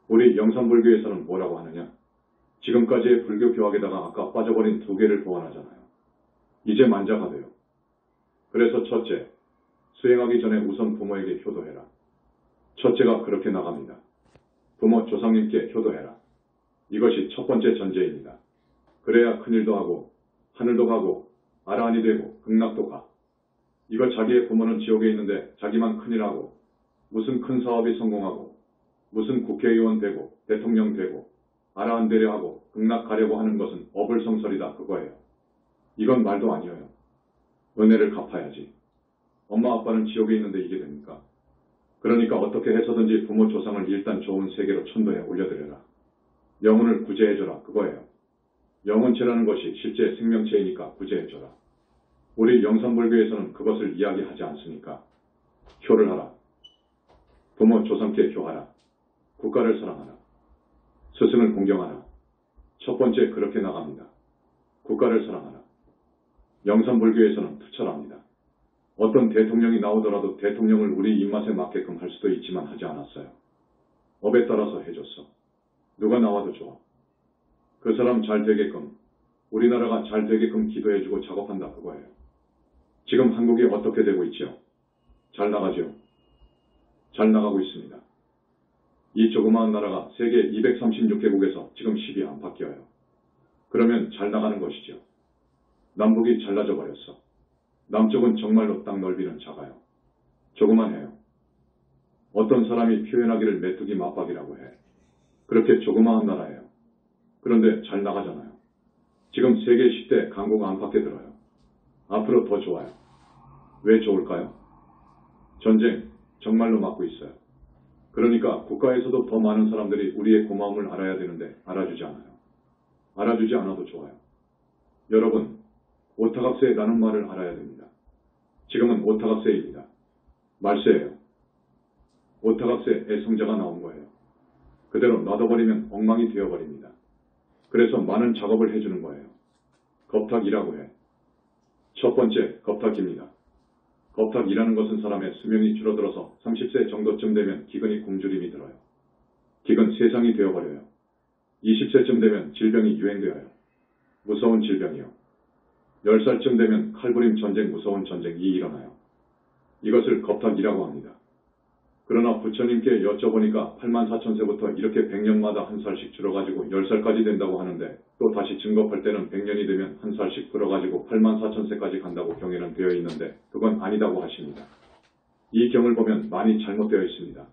우리 영산불교에서는 뭐라고 하느냐? 지금까지의 불교 교학에다가 아까 빠져버린 두 개를 보완하잖아요. 이제 만자가 돼요. 그래서 첫째, 수행하기 전에 우선 부모에게 효도해라. 첫째가 그렇게 나갑니다. 부모 조상님께 효도해라. 이것이 첫 번째 전제입니다. 그래야 큰일도 하고 하늘도 가고 아라한이 되고 극락도 가. 이거 자기의 부모는 지옥에 있는데 자기만 큰일하고 무슨 큰 사업이 성공하고 무슨 국회의원 되고 대통령 되고 아라한 되려 하고 극락 가려고 하는 것은 어불성설이다 그거예요. 이건 말도 아니에요. 은혜를 갚아야지. 엄마 아빠는 지옥에 있는데 이게 됩니까? 그러니까 어떻게 해서든지 부모 조상을 일단 좋은 세계로 천도에 올려드려라. 영혼을 구제해줘라 그거예요. 영혼체라는 것이 실제 생명체이니까 구제해줘라. 우리 영산불교에서는 그것을 이야기하지 않습니까? 효를 하라. 부모 조상께 효하라. 국가를 사랑하라. 스승을 공경하라. 첫 번째 그렇게 나갑니다. 국가를 사랑하라. 영산불교에서는 투철합니다. 어떤 대통령이 나오더라도 대통령을 우리 입맛에 맞게끔 할 수도 있지만 하지 않았어요. 업에 따라서 해줬어. 누가 나와도 좋아. 그 사람 잘 되게끔, 우리나라가 잘 되게끔 기도해주고 작업한다 그거예요. 지금 한국이 어떻게 되고 있죠? 잘 나가죠? 잘 나가고 있습니다. 이 조그마한 나라가 세계 236개국에서 지금 10위 안팎이어요. 그러면 잘 나가는 것이죠. 남북이 잘나져 버렸어. 남쪽은 정말로 땅 넓이는 작아요. 조그만해요. 어떤 사람이 표현하기를 메뚜기 맞박이라고 해. 그렇게 조그마한 나라예요. 그런데 잘 나가잖아요. 지금 세계 10대 강국 안팎에 들어요. 앞으로 더 좋아요. 왜 좋을까요? 전쟁 정말로 막고 있어요. 그러니까 국가에서도 더 많은 사람들이 우리의 고마움을 알아야 되는데 알아주지 않아요. 알아주지 않아도 좋아요. 여러분, 오타각세라는 말을 알아야 됩니다. 지금은 오타각세입니다. 말세예요. 오타각세 애성자가 나온 거예요. 그대로 놔둬버리면 엉망이 되어버립니다. 그래서 많은 작업을 해주는 거예요. 겁탁이라고 해. 첫 번째, 겁탁입니다. 겁탁이라는 것은 사람의 수명이 줄어들어서 30세 정도쯤 되면 기근이 굶주림이 들어요. 기근 세상이 되어버려요. 20세쯤 되면 질병이 유행되어요. 무서운 질병이요. 10살쯤 되면 칼부림 전쟁 무서운 전쟁이 일어나요. 이것을 겁탁이라고 합니다. 그러나 부처님께 여쭤보니까 84,000세부터 이렇게 100년마다 한 살씩 줄어가지고 10살까지 된다고 하는데 또 다시 증겁할 때는 100년이 되면 한 살씩 줄어가지고 84,000세까지 간다고 경에는 되어 있는데 그건 아니다고 하십니다. 이 경을 보면 많이 잘못되어 있습니다.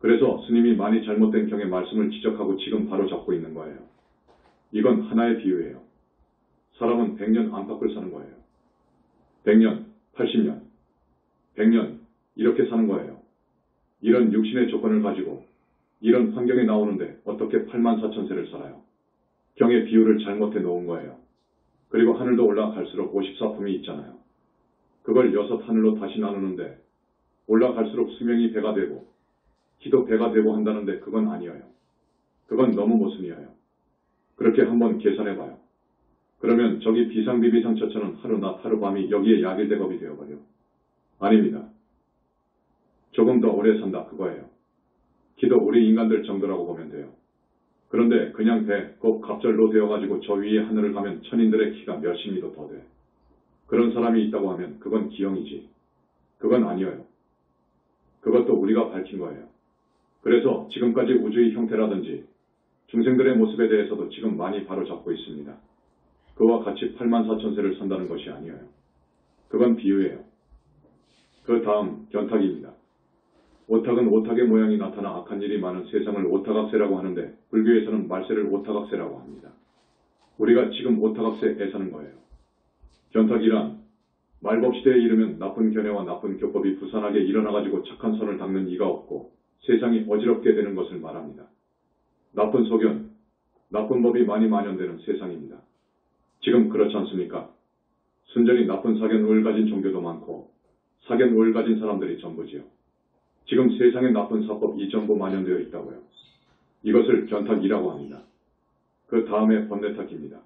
그래서 스님이 많이 잘못된 경의 말씀을 지적하고 지금 바로 잡고 있는 거예요. 이건 하나의 비유예요. 사람은 100년 안팎을 사는 거예요. 100년, 80년, 100년 이렇게 사는 거예요. 이런 육신의 조건을 가지고 이런 환경에 나오는데 어떻게 84,000세를 살아요? 경의 비유를 잘못해 놓은 거예요. 그리고 하늘도 올라갈수록 54품이 있잖아요. 그걸 6하늘로 다시 나누는데 올라갈수록 수명이 배가 되고 키도 배가 되고 한다는데 그건 아니에요. 그건 너무 모순이에요. 그렇게 한번 계산해봐요. 그러면 저기 비상비비상처처는 하루낮 하루밤이 여기에 약일대겁이 되어버려. 아닙니다. 조금 더 오래 산다 그거예요. 키도 우리 인간들 정도라고 보면 돼요. 그런데 그냥 꼭 갑절로 되어가지고 저 위에 하늘을 가면 천인들의 키가 몇십 미도 더 돼. 그런 사람이 있다고 하면 그건 기형이지. 그건 아니에요. 그것도 우리가 밝힌 거예요. 그래서 지금까지 우주의 형태라든지 중생들의 모습에 대해서도 지금 많이 바로잡고 있습니다. 그와 같이 84,000세를 산다는 것이 아니에요. 그건 비유예요. 그 다음 견탁입니다. 오탁은 오탁의 모양이 나타나 악한 일이 많은 세상을 오타각세라고 하는데 불교에서는 말세를 오타각세라고 합니다. 우리가 지금 오타각세에 사는 거예요. 견탁이란 말법시대에 이르면 나쁜 견해와 나쁜 교법이 부산하게 일어나가지고 착한 선을 닦는 이가 없고 세상이 어지럽게 되는 것을 말합니다. 나쁜 소견, 나쁜 법이 많이 만연되는 세상입니다. 지금 그렇지 않습니까? 순전히 나쁜 사견을 가진 종교도 많고 사견을 가진 사람들이 전부지요. 지금 세상에 나쁜 사법이 전부 만연되어 있다고요. 이것을 견탁이라고 합니다. 그 다음에 번뇌탁입니다.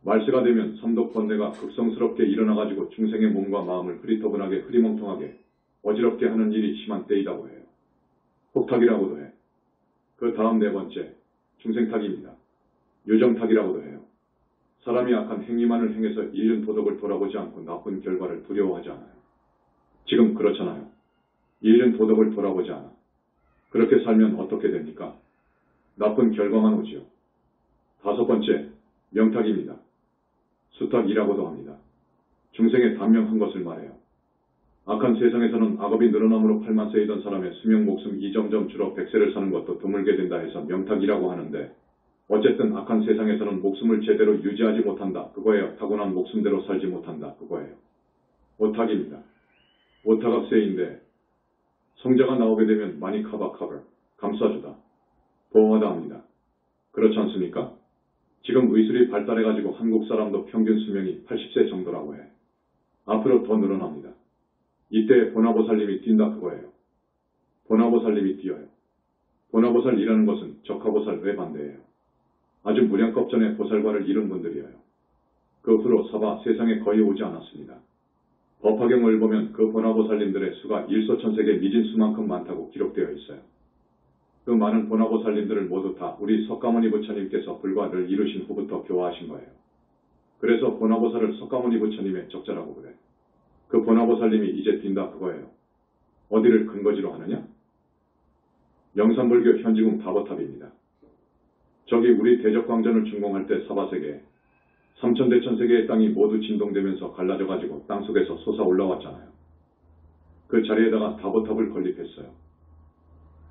말세가 되면 삼독번뇌가 극성스럽게 일어나가지고 중생의 몸과 마음을 흐리터분하게 흐리멍텅하게 어지럽게 하는 일이 심한 때이라고 해요. 혹탁이라고도 해. 그 다음 네 번째, 중생탁입니다. 유정탁이라고도 해요. 사람이 악한 행위만을 행해서 잃은 도덕을 돌아보지 않고 나쁜 결과를 두려워하지 않아요. 지금 그렇잖아요. 잃은 도덕을 돌아보지 않아. 그렇게 살면 어떻게 됩니까? 나쁜 결과만 오지요. 다섯 번째, 명탁입니다. 수탁이라고도 합니다. 중생의 단명한 것을 말해요. 악한 세상에서는 악업이 늘어남으로 8만 세이던 사람의 수명 목숨이 점점 줄어 100세를 사는 것도 드물게 된다 해서 명탁이라고 하는데, 어쨌든 악한 세상에서는 목숨을 제대로 유지하지 못한다. 그거예요. 타고난 목숨대로 살지 못한다. 그거예요. 오탁입니다. 오타각세인데 성자가 나오게 되면 많이 카바카벌, 감싸주다, 보호하다 합니다. 그렇지 않습니까? 지금 의술이 발달해가지고 한국 사람도 평균 수명이 80세 정도라고 해. 앞으로 더 늘어납니다. 이때 보나보살님이 뛴다 그거예요. 보나보살님이 뛰어요. 보나보살이라는 것은 적하보살 외반대예요. 아주 무량겁 전에 보살과를 이룬 분들이에요. 그 후로 사바 세상에 거의 오지 않았습니다. 법화경을 보면 그 보나보살님들의 수가 일소천색의 미진수만큼 많다고 기록되어 있어요. 그 많은 보나보살님들을 모두 다 우리 석가모니 부처님께서 불과를 이루신 후부터 교화하신 거예요. 그래서 보나보살을 석가모니 부처님의 적자라고 그래. 그 보나보살님이 이제 뛴다 그거예요. 어디를 근거지로 하느냐? 영산불교 현지궁 다보탑입니다. 저기 우리 대적광전을 준공할 때 사바세계에 3천대천세계의 땅이 모두 진동되면서 갈라져가지고 땅속에서 솟아올라왔잖아요. 그 자리에다가 다보탑을 건립했어요.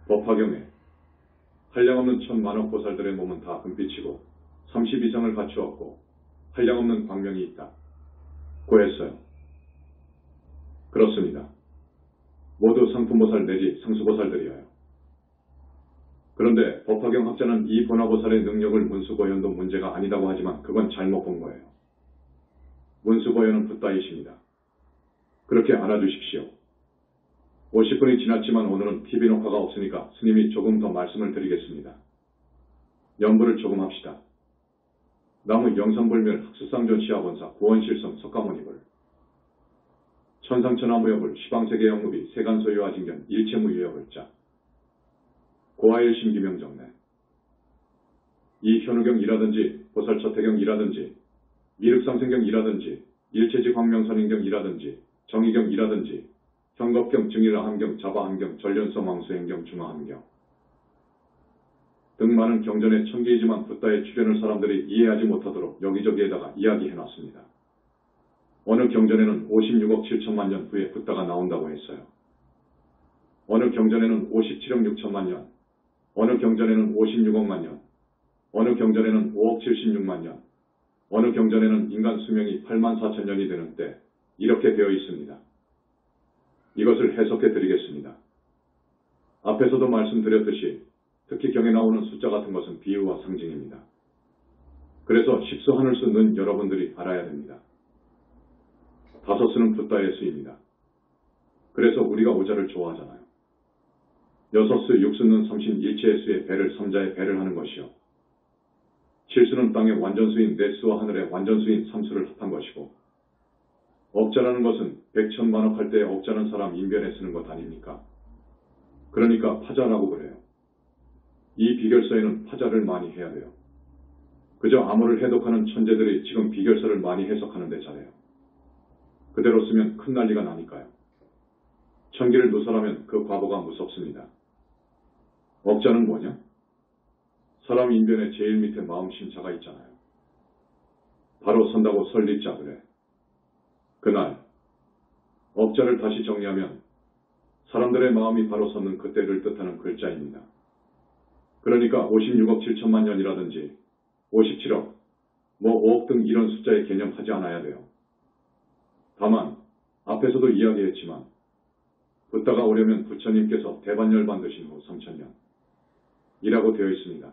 법화경에 한량없는 천만억 보살들의 몸은 다 금빛이고 30 이상을 갖추었고 한량없는 광명이 있다. 고 했어요. 그렇습니다. 모두 상품보살 내지 상수보살들이에요. 그런데 법화경 학자는 이 보나보살의 능력을 문수보현도 문제가 아니다고 하지만 그건 잘못 본 거예요. 문수보현은 붓다이십니다. 그렇게 알아주십시오. 50분이 지났지만 오늘은 TV 녹화가 없으니까 스님이 조금 더 말씀을 드리겠습니다. 연부를 조금 합시다. 나무 영산불멸 학수상존 시아본사 구원실성 석가모니불 천상천하무여불 시방세계 영무비 세간소유아진견 일체무유여불자 고하일 심기명정내 이 현우경이라든지 보살처태경이라든지 이륵상생경이라든지 일체지 광명선인경이라든지 정의경이라든지 현겁경 증일함경 자바함경 전련성 왕수행경 중화함경 등 많은 경전의 천계이지만 붓다의 출현을 사람들이 이해하지 못하도록 여기저기에다가 이야기해놨습니다. 어느 경전에는 56억 7천만 년 후에 붓다가 나온다고 했어요. 어느 경전에는 57억 6천만 년, 어느 경전에는 56억만 년, 어느 경전에는 5억 76만 년, 어느 경전에는 인간 수명이 8만 4천 년이 되는 때 이렇게 되어 있습니다. 이것을 해석해 드리겠습니다. 앞에서도 말씀드렸듯이 특히 경에 나오는 숫자 같은 것은 비유와 상징입니다. 그래서 십수 하늘수 는 여러분들이 알아야 됩니다. 다섯수는 붓다의 수입니다. 그래서 우리가 오자를 좋아하잖아요. 여섯수, 육수는 삼신 일체의 수의 배를 삼자의 배를 하는 것이요. 칠수는 땅의 완전수인 넷수와 하늘의 완전수인 삼수를 합한 것이고 억자라는 것은 백천만억 할 때 억자는 사람 인변에 쓰는 것 아닙니까? 그러니까 파자라고 그래요. 이 비결서에는 파자를 많이 해야 돼요. 그저 암호를 해독하는 천재들이 지금 비결서를 많이 해석하는데 잘해요. 그대로 쓰면 큰 난리가 나니까요. 천기를 누설하면 그 과보가 무섭습니다. 억자는 뭐냐? 사람 인변의 제일 밑에 마음 심자가 있잖아요. 바로 선다고 설립자 그래. 그날 억자를 다시 정리하면 사람들의 마음이 바로 섰는 그때를 뜻하는 글자입니다. 그러니까 56억 7천만 년이라든지 57억, 5억 등 이런 숫자의 개념하지 않아야 돼요. 다만 앞에서도 이야기했지만 붓다가 오려면 부처님께서 대반열 받으신 후 3천년 이라고 되어 있습니다.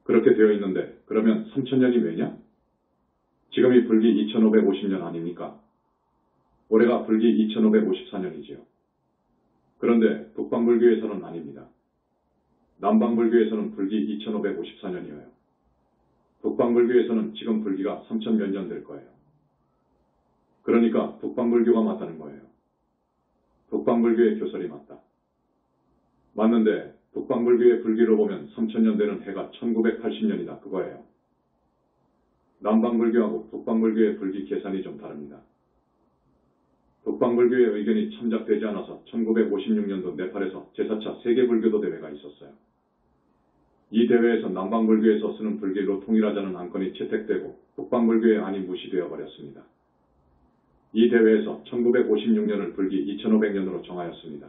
그렇게 되어 있는데 그러면 3천년이 왜냐? 지금이 불기 2550년 아닙니까? 올해가 불기 2554년이지요. 그런데 북방불교에서는 아닙니다. 남방불교에서는 불기 2554년이에요. 북방불교에서는 지금 불기가 3000 몇 년 될 거예요. 그러니까 북방불교가 맞다는 거예요. 북방불교의 교설이 맞다. 맞는데 북방불교의 불기로 보면 3000년 되는 해가 1980년이다 그거예요. 남방불교하고 북방불교의 불기 계산이 좀 다릅니다. 북방불교의 의견이 참작되지 않아서 1956년도 네팔에서 제4차 세계불교도 대회가 있었어요. 이 대회에서 남방불교에서 쓰는 불길로 통일하자는 안건이 채택되고 북방불교의 안이 무시되어 버렸습니다. 이 대회에서 1956년을 불기 2500년으로 정하였습니다.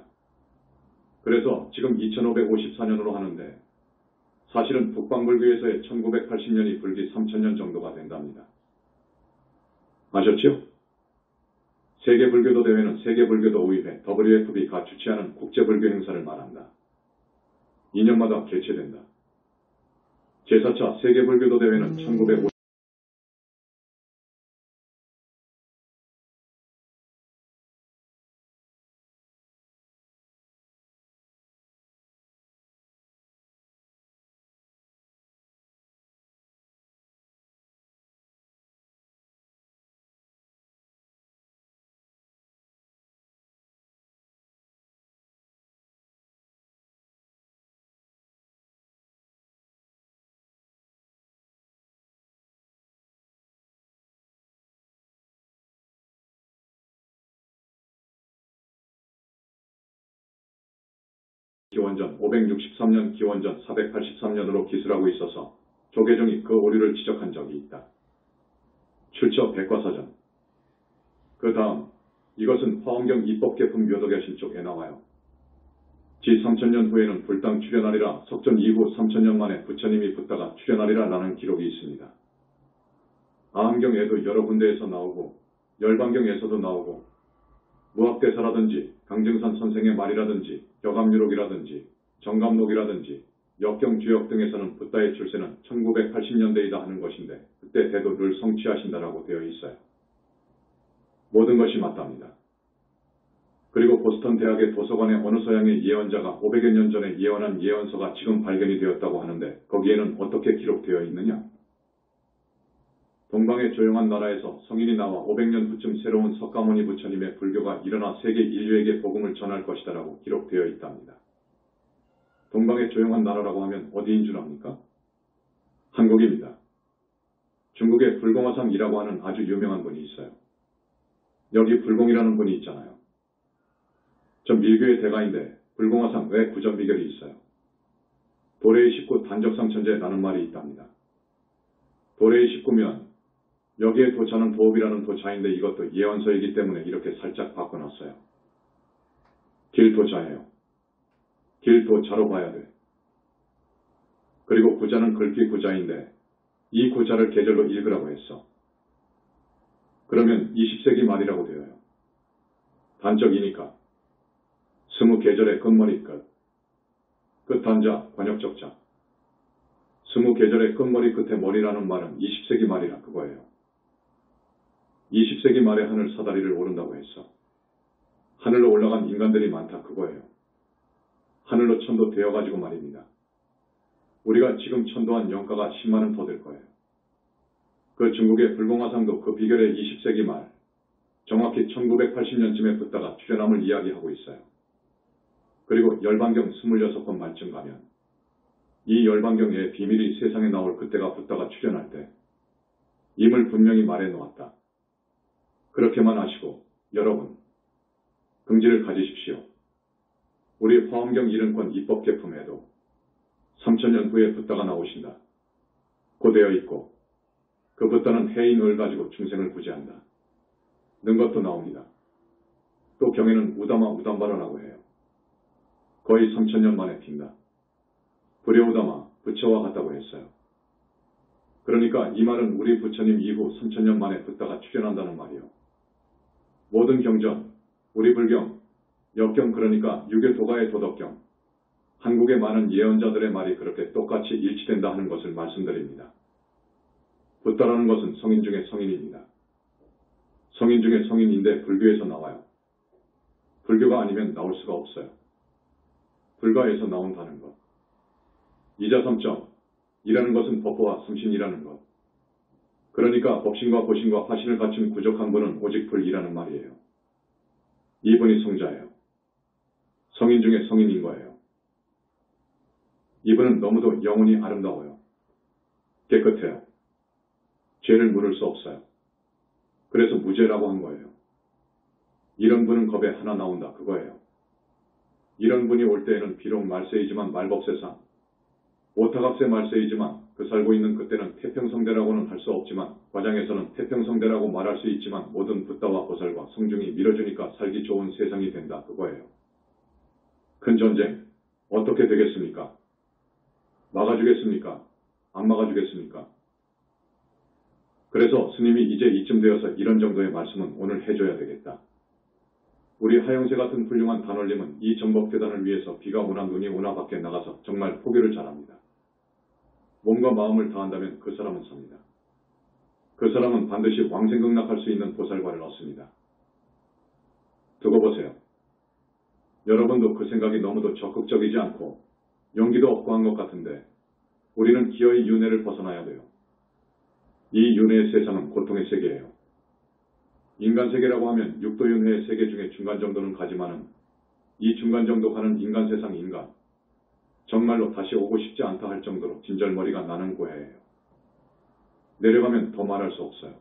그래서 지금 2554년으로 하는데 사실은 북방불교에서의 1980년이 불기 3000년 정도가 된답니다. 아셨죠? 세계불교도 대회는 세계불교도 의회 WFB가 주최하는 국제불교 행사를 말한다. 2년마다 개최된다. 제4차 세계불교도 대회는 1950 기원전 563년 기원전 483년으로 기술하고 있어서 조계종이 그 오류를 지적한 적이 있다. 출처 백과사전. 그 다음 이것은 화엄경 입법개품 묘덕여신 쪽에 나와요. 지 3000년 후에는 불당 출현하리라 석전 이후 3000년 만에 부처님이 붙다가 출현하리라 라는 기록이 있습니다. 아함경에도 여러 군데에서 나오고 열반경에서도 나오고 무학대사라든지 강증산 선생의 말이라든지 격암유록이라든지 정감록이라든지 역경주역 등에서는 붓다의 출세는 1980년대이다 하는 것인데 그때 대도 늘 성취하신다라고 되어 있어요. 모든 것이 맞답니다. 그리고 보스턴 대학의 도서관의 어느 서양의 예언자가 500여 년 전에 예언한 예언서가 지금 발견이 되었다고 하는데 거기에는 어떻게 기록되어 있느냐? 동방의 조용한 나라에서 성인이 나와 500년 후쯤 새로운 석가모니 부처님의 불교가 일어나 세계 인류에게 복음을 전할 것이다 라고 기록되어 있답니다. 동방의 조용한 나라라고 하면 어디인 줄 압니까? 한국입니다. 중국에 불공화상이라고 하는 아주 유명한 분이 있어요. 여기 불공이라는 분이 있잖아요. 전 밀교의 대가인데 불공화상 왜 구전 비결이 있어요? 도래의 식구 단적상 천재라는 말이 있답니다. 도래의 식구면 여기에 도자는 도읍이라는 도자인데 이것도 예언서이기 때문에 이렇게 살짝 바꿔놨어요. 길도자예요. 길도자로 봐야 돼. 그리고 구자는 글귀 구자인데 이 구자를 계절로 읽으라고 했어. 그러면 20세기 말이라고 되어요. 단적이니까. 20계절의 끝머리 끝. 끝단자 관역적자. 20계절의 끝머리 끝에 머리라는 말은 20세기 말이라 그거예요. 20세기 말에 하늘 사다리를 오른다고 했어. 하늘로 올라간 인간들이 많다 그거예요. 하늘로 천도되어가지고 말입니다. 우리가 지금 천도한 영가가 10만원 더 될 거예요. 그 중국의 불공화상도 그 비결의 20세기 말, 정확히 1980년쯤에 붙다가 출현함을 이야기하고 있어요. 그리고 열반경 26권 말쯤 가면 이 열반경의 비밀이 세상에 나올 그때가 붙다가 출현할 때 임을 분명히 말해 놓았다. 그렇게만 하시고 여러분 긍지를 가지십시오. 우리 화엄경 70권 입법개품에도 3000년 후에 붓다가 나오신다. 고되어 있고 그 붓다는 해인을 가지고 중생을 구제한다. 는 것도 나옵니다. 또 경에는 우다마 우담바라라고 해요. 거의 3000년 만에 핀다. 불여우다마 부처와 같다고 했어요. 그러니까 이 말은 우리 부처님 이후 3000년 만에 붓다가 출현한다는 말이요. 모든 경전, 우리 불경, 역경 그러니까 유교 도가의 도덕경, 한국의 많은 예언자들의 말이 그렇게 똑같이 일치된다 하는 것을 말씀드립니다. 붓다라는 것은 성인 중에 성인입니다. 성인 중에 성인인데 불교에서 나와요. 불교가 아니면 나올 수가 없어요. 불가에서 나온다는 것. 이자삼점, 이라는 것은 법보와 성신이라는 것. 그러니까 법신과 고신과 화신을 갖춘 구족한 분은 오직 불이라는 말이에요. 이분이 성자예요. 성인 중에 성인인 거예요. 이분은 너무도 영혼이 아름다워요. 깨끗해요. 죄를 물을 수 없어요. 그래서 무죄라고 한 거예요. 이런 분은 겁에 하나 나온다 그거예요. 이런 분이 올 때에는 비록 말세이지만 말법세상, 오타갑세 말세이지만 그 살고 있는 그때는 태평성대라고는 할 수 없지만 과장에서는 태평성대라고 말할 수 있지만 모든 붓다와 보살과 성중이 밀어주니까 살기 좋은 세상이 된다 그거예요. 큰 전쟁 어떻게 되겠습니까? 막아주겠습니까? 안 막아주겠습니까? 그래서 스님이 이제 이쯤 되어서 이런 정도의 말씀은 오늘 해줘야 되겠다. 우리 하영세 같은 훌륭한 단원님은 이 정법대단을 위해서 비가 오나 눈이 오나 밖에 나가서 정말 포기를 잘합니다. 몸과 마음을 다한다면 그 사람은 삽니다. 그 사람은 반드시 왕생극락할 수 있는 보살과를 얻습니다. 두고 보세요. 여러분도 그 생각이 너무도 적극적이지 않고 용기도 없고 한 것 같은데 우리는 기어이 윤회를 벗어나야 돼요. 이 윤회의 세상은 고통의 세계예요. 인간 세계라고 하면 육도윤회의 세계 중에 중간 정도는 가지만은 이 중간 정도 가는 인간 세상 인간 정말로 다시 오고 싶지 않다 할 정도로 진절머리가 나는 고해예요. 내려가면 더 말할 수 없어요.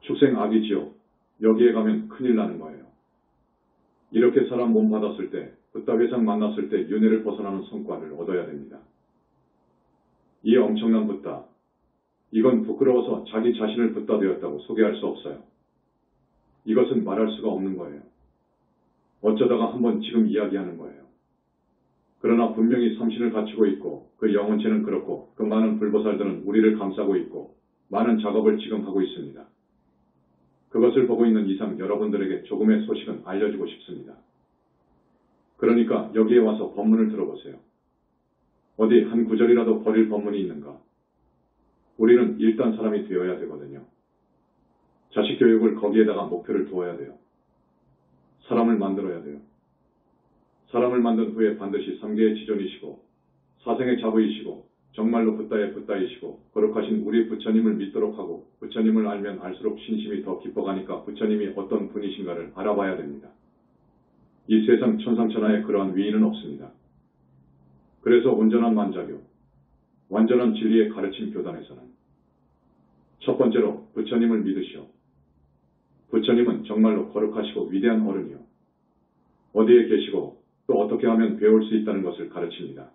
축생 악의 지옥 여기에 가면 큰일 나는 거예요. 이렇게 사람 몸 받았을 때 붓다 회상 만났을 때 윤회를 벗어나는 성과를 얻어야 됩니다. 이 엄청난 붓다 이건 부끄러워서 자기 자신을 붓다 되었다고 소개할 수 없어요. 이것은 말할 수가 없는 거예요. 어쩌다가 한번 지금 이야기하는 거예요. 그러나 분명히 삼신을 갖추고 있고 그 영혼체는 그렇고 그 많은 불보살들은 우리를 감싸고 있고 많은 작업을 지금 하고 있습니다. 그것을 보고 있는 이상 여러분들에게 조금의 소식은 알려주고 싶습니다. 그러니까 여기에 와서 법문을 들어보세요. 어디 한 구절이라도 버릴 법문이 있는가? 우리는 일단 사람이 되어야 되거든요. 자식 교육을 거기에다가 목표를 두어야 돼요. 사람을 만들어야 돼요. 사람을 만든 후에 반드시 삼계의 지존이시고 사생의 자부이시고 정말로 붓다의 붓다이시고 거룩하신 우리 부처님을 믿도록 하고 부처님을 알면 알수록 신심이 더 깊어가니까 부처님이 어떤 분이신가를 알아봐야 됩니다. 이 세상 천상천하에 그러한 위인은 없습니다. 그래서 온전한 만자교, 완전한 진리의 가르침 교단에서는 첫 번째로 부처님을 믿으시오. 부처님은 정말로 거룩하시고 위대한 어른이요. 어디에 계시고 또 어떻게 하면 배울 수 있다는 것을 가르칩니다.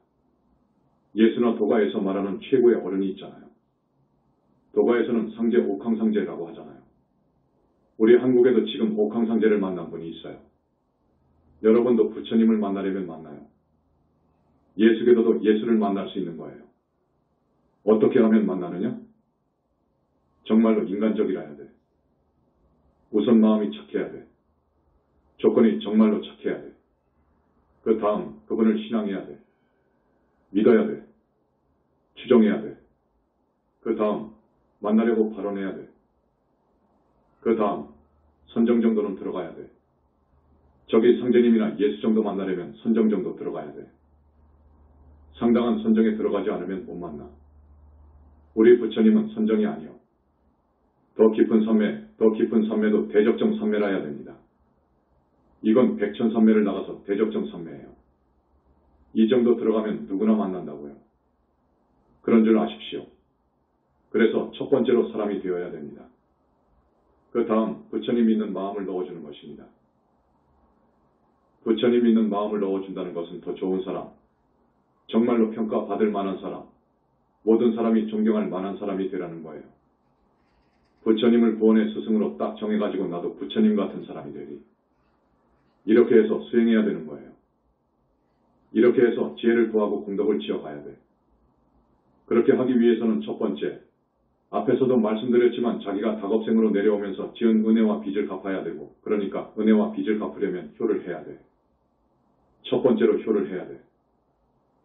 예수나 도가에서 말하는 최고의 어른이 있잖아요. 도가에서는 상제 옥황상제라고 하잖아요. 우리 한국에도 지금 옥황상제를 만난 분이 있어요. 여러분도 부처님을 만나려면 만나요. 예수계도도 예수를 만날 수 있는 거예요. 어떻게 하면 만나느냐? 정말로 인간적이라야 돼. 우선 마음이 착해야 돼. 조건이 정말로 착해야 돼. 그 다음 그분을 신앙해야 돼. 믿어야 돼. 추종해야 돼. 그 다음 만나려고 발언해야 돼. 그 다음 선정 정도는 들어가야 돼. 저기 상제님이나 예수 정도 만나려면 선정 정도 들어가야 돼. 상당한 선정에 들어가지 않으면 못 만나. 우리 부처님은 선정이 아니요. 더 깊은 선매도 대적정 선매라야 됩니다. 이건 백천선매를 나가서 대적정 선매예요. 이 정도 들어가면 누구나 만난다고요. 그런 줄 아십시오. 그래서 첫 번째로 사람이 되어야 됩니다. 그 다음 부처님 믿는 마음을 넣어주는 것입니다. 부처님 믿는 마음을 넣어준다는 것은 더 좋은 사람, 정말로 평가받을 만한 사람, 모든 사람이 존경할 만한 사람이 되라는 거예요. 부처님을 구원의 스승으로 딱 정해가지고 나도 부처님 같은 사람이 되리. 이렇게 해서 수행해야 되는 거예요. 이렇게 해서 지혜를 구하고 공덕을 지어가야 돼. 그렇게 하기 위해서는 첫 번째, 앞에서도 말씀드렸지만 자기가 닭업생으로 내려오면서 지은 은혜와 빚을 갚아야 되고, 그러니까 은혜와 빚을 갚으려면 효를 해야 돼. 첫 번째로 효를 해야 돼.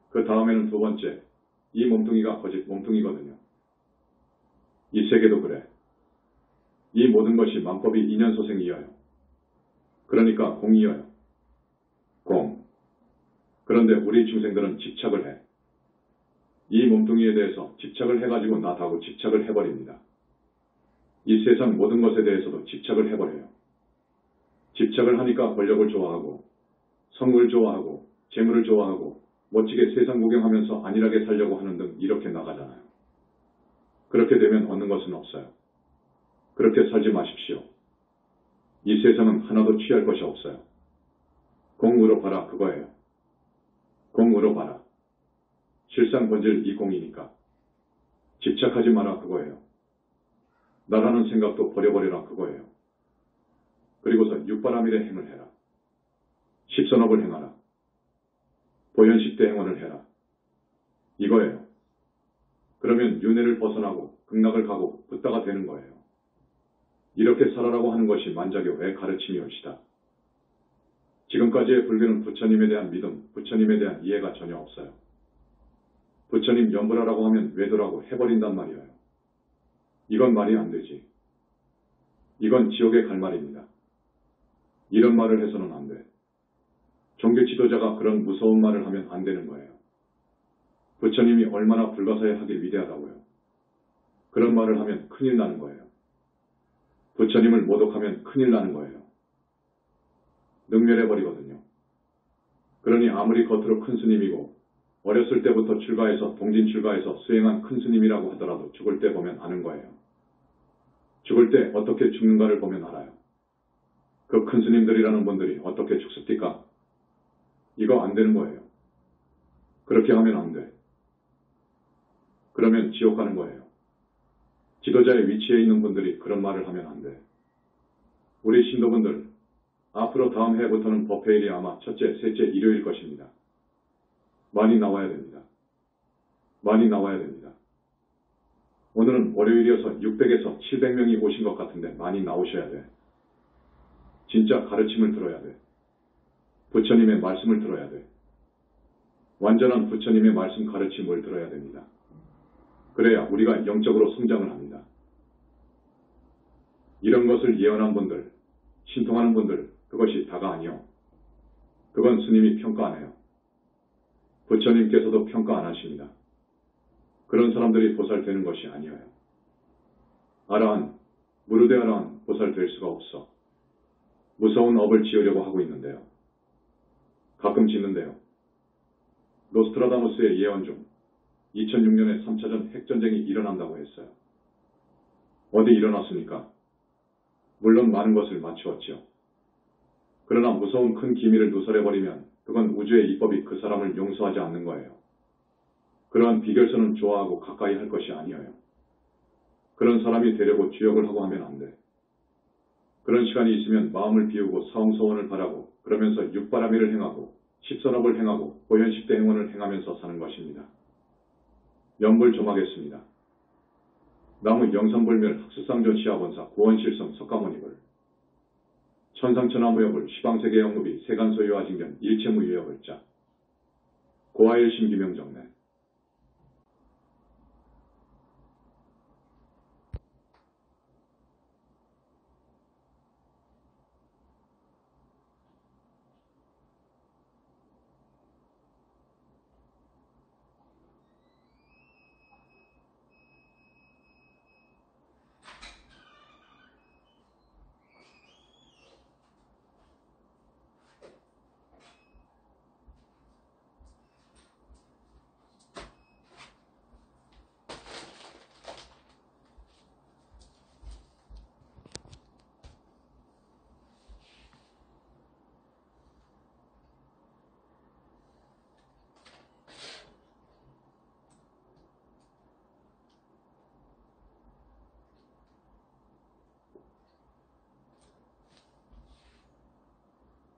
그 다음에는 두 번째, 이 몸뚱이가 거짓 몸뚱이거든요. 이 세계도 그래. 이 모든 것이 만법이 인연소생이어요. 그러니까 공이어요. 공. 그런데 우리 중생들은 집착을 해. 이 몸뚱이에 대해서 집착을 해가지고 나다고 집착을 해버립니다. 이 세상 모든 것에 대해서도 집착을 해버려요. 집착을 하니까 권력을 좋아하고, 성을 좋아하고, 재물을 좋아하고, 멋지게 세상 구경하면서 안일하게 살려고 하는 등 이렇게 나가잖아요. 그렇게 되면 얻는 것은 없어요. 그렇게 살지 마십시오. 이 세상은 하나도 취할 것이 없어요. 공으로 봐라 그거예요. 공으로 봐라. 실상 본질 이 공이니까. 집착하지 마라 그거예요. 나라는 생각도 버려버려라 그거예요. 그리고서 육바라밀의 행을 해라. 십선업을 행하라. 보현식대 행원을 해라. 이거예요. 그러면 윤회를 벗어나고 극락을 가고 붓다가 되는 거예요. 이렇게 살아라고 하는 것이 만자교의 가르침이올시다. 지금까지의 불교는 부처님에 대한 믿음, 부처님에 대한 이해가 전혀 없어요. 부처님 염불하라고 하면 외도라고 해버린단 말이에요. 이건 말이 안 되지. 이건 지옥에 갈 말입니다. 이런 말을 해서는 안 돼. 종교 지도자가 그런 무서운 말을 하면 안 되는 거예요. 부처님이 얼마나 불가사의하게 위대하다고요. 그런 말을 하면 큰일 나는 거예요. 부처님을 모독하면 큰일 나는 거예요. 능멸해버리거든요. 그러니 아무리 겉으로 큰 스님이고 어렸을 때부터 출가해서 동진 출가해서 수행한 큰 스님이라고 하더라도 죽을 때 보면 아는 거예요. 죽을 때 어떻게 죽는가를 보면 알아요. 그 큰 스님들이라는 분들이 어떻게 죽습니까? 이거 안 되는 거예요. 그렇게 하면 안 돼. 그러면 지옥 가는 거예요. 지도자의 위치에 있는 분들이 그런 말을 하면 안 돼. 우리 신도분들, 앞으로 다음 해부터는 법회일이 아마 첫째, 셋째 일요일 것입니다. 많이 나와야 됩니다. 많이 나와야 됩니다. 오늘은 월요일이어서 600에서 700명이 오신 것 같은데 많이 나오셔야 돼. 진짜 가르침을 들어야 돼. 부처님의 말씀을 들어야 돼. 완전한 부처님의 말씀 가르침을 들어야 됩니다. 그래야 우리가 영적으로 성장을 합니다. 이런 것을 예언한 분들, 신통하는 분들, 그것이 다가 아니요. 그건 스님이 평가 안 해요. 부처님께서도 평가 안 하십니다. 그런 사람들이 보살 되는 것이 아니에요. 아라한, 무르대 아라한 보살 될 수가 없어. 무서운 업을 지으려고 하고 있는데요. 가끔 짓는데요. 노스트라다무스의 예언 중 2006년에 3차전 핵전쟁이 일어난다고 했어요. 어디 일어났습니까? 물론 많은 것을 맞추었지요. 그러나 무서운 큰 기미를 누설해버리면 그건 우주의 이법이 그 사람을 용서하지 않는 거예요. 그러한 비결선은 좋아하고 가까이 할 것이 아니에요. 그런 사람이 되려고 주역을 하고 하면 안 돼. 그런 시간이 있으면 마음을 비우고 사홍서원을 바라고 그러면서 육바라밀을 행하고 십선업을 행하고 보현식대 행원을 행하면서 사는 것입니다. 연불 좀 하겠습니다. 나무 영산불멸 학수상전 시아본사 구원실성 석가모니불 천상천하무역을 시방세계 영무비 세간소유아징견 일체무유역을자 고아일심 기명정내